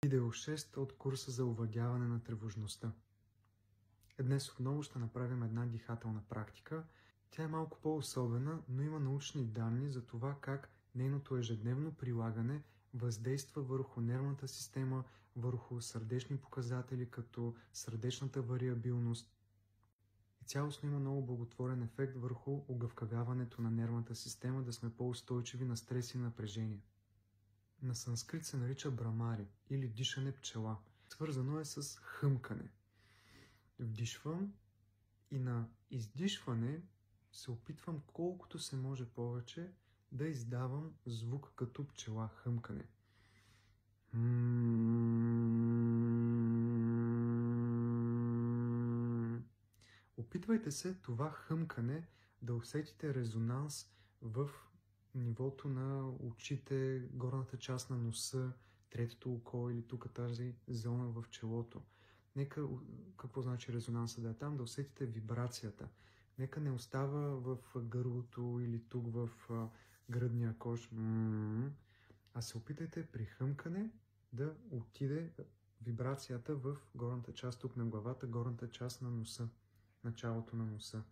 Видео 6 от курса за овладяване на тревожността. Днес отново ще направим една дихателна практика. Тя е малко по-особена, но има научни данни за това как нейното ежедневно прилагане въздейства върху нервната система, върху сърдечни показатели, като сърдечната вариабилност. И цялостно има много благотворен ефект върху огъвкавяването на нервната система, да сме по-устойчиви на стрес и напрежение. На санскрит се нарича брамари или дишане пчела. Свързано е с хъмкане. Вдишвам и на издишване се опитвам колкото се може повече да издавам звук като пчела, хъмкане. Опитвайте се това хъмкане да усетите резонанс в нивото на очите, горната част на носа, третото око или тук тази зона в челото. Нека, какво значи резонанса да е там? Да усетите вибрацията. Нека не остава в гърлото или тук в гръдния кош, а се опитайте при хъмкане да отиде вибрацията в горната част тук на главата, горната част на носа, началото на носа.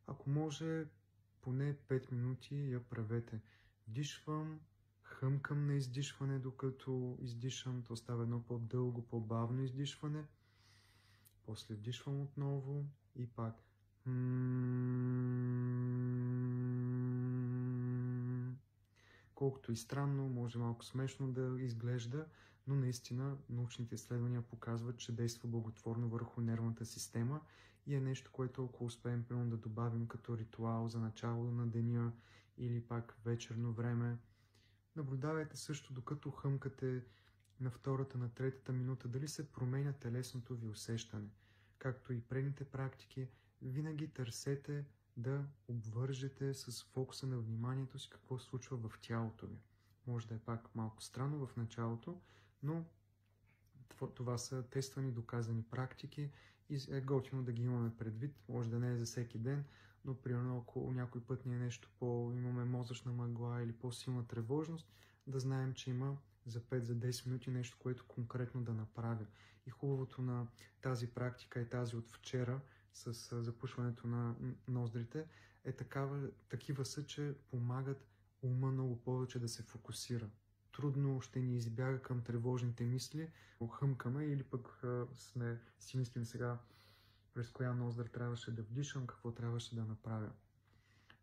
Ако може, поне 5 минути я правете. Вдишвам, хъмкам на издишване, докато издишам, то става едно по-дълго, по-бавно издишване. После вдишвам отново и пак. Колкото и странно, може малко смешно да изглежда, но наистина научните изследвания показват, че действа благотворно върху нервната система и е нещо, което ако успеем да добавим като ритуал за начало на деня или пак вечерно време. Наблюдавайте също, докато хъмкате на втората, на третата минута, дали се променя телесното ви усещане. Както и предните практики, винаги търсете да обвържете с фокуса на вниманието си какво се случва в тялото ви. Може да е пак малко странно в началото, но това са тествани, доказани практики и е готино да ги имаме предвид. Може да не е за всеки ден, но примерно ако някой път ни е нещо имаме мозъчна мъгла или по-силна тревожност, да знаем, че има за 5-10 минути нещо, което конкретно да направя. И хубавото на тази практика е тази от вчера, с запушването на ноздрите, такива са, че помагат ума много повече да се фокусира. Трудно ще ни избяга към тревожните мисли, хъмкаме или пък си мислим сега през коя ноздър трябваше да вдишам, какво трябваше да направя.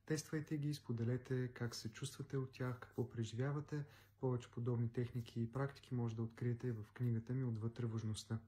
Тествайте ги, споделете как се чувствате от тях, какво преживявате. Повече подобни техники и практики може да откриете в книгата ми "Отвъд тревожността".